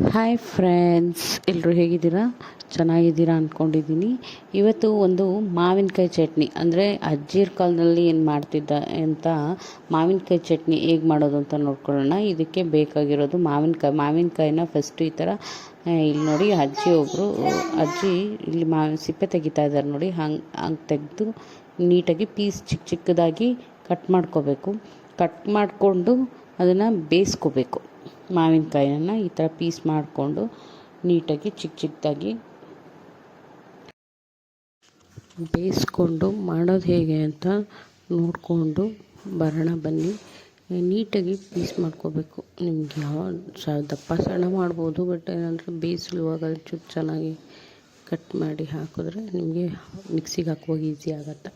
Hi friends, ಎಲ್ಲರೂ ಹೇಗಿದ್ದೀರಾ? ಚೆನ್ನಾಗಿದ್ದೀರಾ ಅಂದ್ಕೊಂಡಿದ್ದೀನಿ. ಇವತ್ತು ಒಂದು ಮಾವಿನಕಾಯಿ ಚಟ್ನಿ, ಅಂದರೆ ಅಜ್ಜಿರ ಕಾಲದಲ್ಲಿ ಏನು ಮಾಡ್ತಿದ್ದ ಅಂತ ಮಾವಿನಕಾಯಿ ಚಟ್ನಿ ಹೇಗೆ ಮಾಡೋದು ಅಂತ ನೋಡ್ಕೊಳ್ಳೋಣ. ಇದಕ್ಕೆ ಬೇಕಾಗಿರೋದು ಮಾವಿನಕಾಯಿನ ಫಸ್ಟು ಈ ಥರ ಇಲ್ಲಿ ನೋಡಿ, ಅಜ್ಜಿ ಇಲ್ಲಿ ಸಿಪ್ಪೆ ತೆಗಿತಾ ಇದ್ದಾರೆ ನೋಡಿ. ಹಂಗೆ ತೆಗೆದು ನೀಟಾಗಿ ಪೀಸ್ ಚಿಕ್ಕದಾಗಿ ಕಟ್ ಮಾಡ್ಕೋಬೇಕು. ಕಟ್ ಮಾಡಿಕೊಂಡು ಅದನ್ನು ಬೇಯಿಸ್ಕೋಬೇಕು. ಮಾವಿನಕಾಯಿಯನ್ನು ಈ ಥರ ಪೀಸ್ ಮಾಡಿಕೊಂಡು ನೀಟಾಗಿ ಚಿಕ್ಕದಾಗಿ ಬೇಯಿಸ್ಕೊಂಡು ಮಾಡೋದು ಹೇಗೆ ಅಂತ ನೋಡಿಕೊಂಡು ಬರೋಣ ಬನ್ನಿ. ನೀಟಾಗಿ ಪೀಸ್ ಮಾಡ್ಕೋಬೇಕು. ನಿಮ್ಗೆ ಯಾವ ದಪ್ಪ ಸಣ್ಣ ಮಾಡ್ಬೋದು, ಬಟ್ ಏನಂದರೆ ಬೇಯಿಸುವಾಗ ಚೂರು ಚೆನ್ನಾಗಿ ಕಟ್ ಮಾಡಿ ಹಾಕಿದ್ರೆ ನಿಮಗೆ ಮಿಕ್ಸಿಗೆ ಹಾಕುವಾಗ ಈಸಿ ಆಗುತ್ತೆ.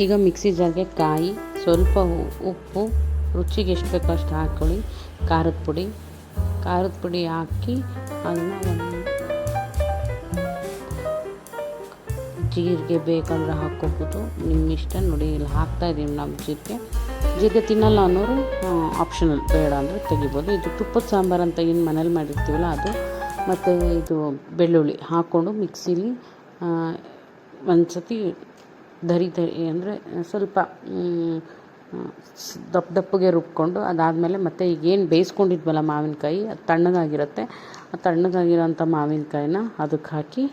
ಈಗ ಮಿಕ್ಸಿ ಜಾರ್ಗೆ ಕಾಯಿ, ಸ್ವಲ್ಪ ಉಪ್ಪು, ರುಚಿಗೆ ಎಷ್ಟು ಬೇಕೋ ಅಷ್ಟು ಹಾಕ್ಕೊಳ್ಳಿ. ಖಾರದ ಪುಡಿ ಹಾಕಿ ಅದನ್ನು ಜೀರಿಗೆ ಬೇಕಂದ್ರೆ ಹಾಕ್ಕೋಬೋದು, ನಿಮ್ಮ ಇಷ್ಟ. ನೋಡಿ ಇಲ್ಲಿ ಹಾಕ್ತಾಯಿದ್ದೀವಿ ನಾವು ಜೀರಿಗೆ ತಿನ್ನಲ್ಲ ಅನ್ನೋರು ಆಪ್ಷನಲ್, ಬೇಡ ಅಂದರೆ ತೆಗಿಬೋದು. ಇದು ತುಪ್ಪದ ಸಾಂಬಾರು ಅಂತ ಏನು ಮನೇಲಿ ಮಾಡಿರ್ತೀವಲ್ಲ ಅದು, ಮತ್ತು ಇದು ಬೆಳ್ಳುಳ್ಳಿ ಹಾಕ್ಕೊಂಡು ಮಿಕ್ಸಿಲಿ ಒಂದು ಸತಿ ಧರಿ ಅಂದರೆ ಸ್ವಲ್ಪ ದಪ್ಪಗೆ ರುಬ್ಕೊಂಡು, ಅದಾದಮೇಲೆ ಮತ್ತೆ ಈಗೇನು ಬೇಯಿಸ್ಕೊಂಡಿದ್ವಲ್ಲ ಮಾವಿನಕಾಯಿ, ಅದು ತಣ್ಣಗಾಗಿರುತ್ತೆ. ಆ ತಣ್ಣಗಾಗಿರೋಂಥ ಮಾವಿನಕಾಯಿನ ಅದಕ್ಕೆ ಹಾಕಿ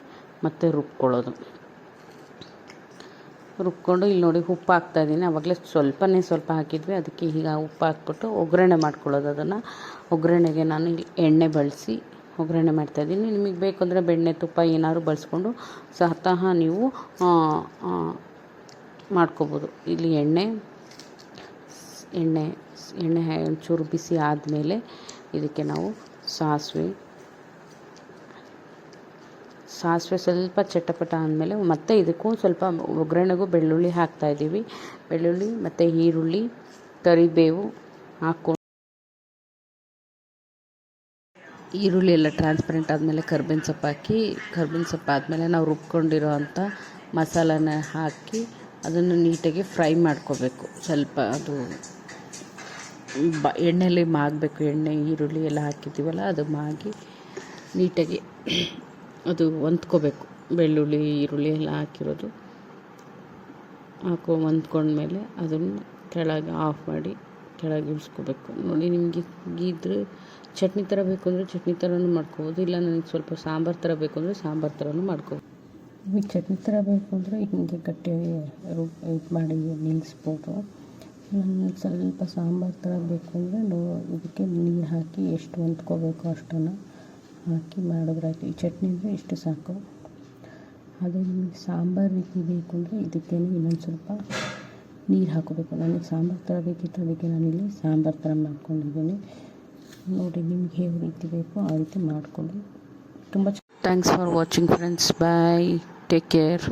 ಮತ್ತೆ ರುಬ್ಕೊಳ್ಳೋದು. ರುಬ್ಕೊಂಡು ಇಲ್ಲಿ ನೋಡಿ ಉಪ್ಪು ಹಾಕ್ತಾಯಿದ್ದೀನಿ. ಆವಾಗಲೇ ಸ್ವಲ್ಪ ಹಾಕಿದ್ವಿ, ಅದಕ್ಕೆ ಈಗ ಉಪ್ಪು ಹಾಕ್ಬಿಟ್ಟು ಒಗ್ಗರಣೆ ಮಾಡ್ಕೊಳ್ಳೋದು. ಅದನ್ನು ಒಗ್ಗರಣೆಗೆ ನಾನು ಇಲ್ಲಿ ಎಣ್ಣೆ ಬಳಸಿ ಒಗ್ಗರಣೆ ಮಾಡ್ತಾಯಿದ್ದೀನಿ. ನಿಮಗೆ ಬೇಕು ಅಂದರೆ ಬೆಣ್ಣೆ, ತುಪ್ಪ ಏನಾದ್ರು ಬಳಸ್ಕೊಂಡು ಸಹ ನೀವು ಮಾಡ್ಕೋಬೋದು. ಇಲ್ಲಿ ಎಣ್ಣೆ ಒಂಚೂರು ಬಿಸಿ ಆದಮೇಲೆ ಇದಕ್ಕೆ ನಾವು ಸಾಸಿವೆ ಸ್ವಲ್ಪ ಚಟಪಟ ಆದಮೇಲೆ ಮತ್ತೆ ಇದಕ್ಕೂ ಸ್ವಲ್ಪ ಒಗ್ಗರಣೆಗೂ ಬೆಳ್ಳುಳ್ಳಿ ಹಾಕ್ತಾಯಿದ್ದೀವಿ. ಬೆಳ್ಳುಳ್ಳಿ ಮತ್ತು ಈರುಳ್ಳಿ, ಕರಿಬೇವು ಹಾಕ್ಕೊಂಡು ಈರುಳ್ಳಿ ಎಲ್ಲ ಟ್ರಾನ್ಸ್ಪರೆಂಟ್ ಆದಮೇಲೆ ಕರ್ಬೇವಿನ ಸೊಪ್ಪು ಆದಮೇಲೆ ನಾವು ರುಬ್ಕೊಂಡಿರೋ ಅಂಥ ಮಸಾಲಾನ ಹಾಕಿ ಅದನ್ನು ನೀಟಾಗಿ ಫ್ರೈ ಮಾಡ್ಕೋಬೇಕು. ಸ್ವಲ್ಪ ಅದು ಎಣ್ಣೆಯಲ್ಲಿ ಮಾಗಬೇಕು. ಈರುಳ್ಳಿ ಎಲ್ಲ ಹಾಕಿದ್ದೀವಲ್ಲ ಅದು ಮಾಗಿ ನೀಟಾಗಿ ಅದು ಹೊಂದ್ಕೋಬೇಕು. ಬೆಳ್ಳುಳ್ಳಿ, ಈರುಳ್ಳಿ ಎಲ್ಲ ಹಾಕಿರೋದು ಹೊಂದ್ಕೊಂಡ್ಮೇಲೆ ಅದನ್ನು ಕೆಳಗೆ ಆಫ್ ಮಾಡಿ ಕೆಳಗೆ ಇಳಿಸ್ಕೋಬೇಕು. ನೋಡಿ, ನಿಮಗೆ ಇದ್ರೆ ಚಟ್ನಿ ಥರ ಬೇಕು ಅಂದರೆ ಚಟ್ನಿ ಥರನೂ ಮಾಡ್ಕೋಬೋದು, ಇಲ್ಲ ನನಗೆ ಸ್ವಲ್ಪ ಸಾಂಬಾರು ಥರ ಬೇಕು ಅಂದರೆ ಸಾಂಬಾರು ಥರನೂ ಮಾಡ್ಕೋಬೋದು. ನಿಮಗೆ ಚಟ್ನಿ ಥರ ಬೇಕು ಅಂದರೆ ಹೀಗೆ ಗಟ್ಟಿಯಾಗಿ ಇದು ಮಾಡಿ ನಿಲ್ಲಿಸ್ಬೋದು. ನನಗೆ ಸ್ವಲ್ಪ ಸಾಂಬಾರು ಥರ ಬೇಕು ಅಂದರೆ ಇದಕ್ಕೆ ನೀರು ಹಾಕಿ ಎಷ್ಟು ಹೊಂದ್ಕೋಬೇಕು ಅಷ್ಟನ್ನು ಹಾಕಿ ಮಾಡಿದ್ರಾಯ್ತು. ಈ ಚಟ್ನಿ ಅಂದರೆ ಇಷ್ಟು ಸಾಕು. ಅದೇ ನಿಮಗೆ ಸಾಂಬಾರು ರೀತಿ ಬೇಕು ಅಂದರೆ ಇದಕ್ಕೇನೆ ಇನ್ನೊಂದು ಸ್ವಲ್ಪ ನೀರು ಹಾಕೋಬೇಕು. ನನಗೆ ಸಾಂಬಾರು ಥರ ಬೇಕಿತ್ತು, ಅದಕ್ಕೆ ನಾನಿಲ್ಲಿ ಸಾಂಬಾರು ಥರ ಮಾಡ್ಕೊಂಡಿದ್ದೀನಿ. ನೋಡಿ, ನಿಮ್ಗೆ ಯಾವ ರೀತಿ ಬೇಕೋ ಆ ರೀತಿ ಮಾಡ್ಕೊಳ್ಳಿ. ತುಂಬ thanks for watching friends. Bye, take care.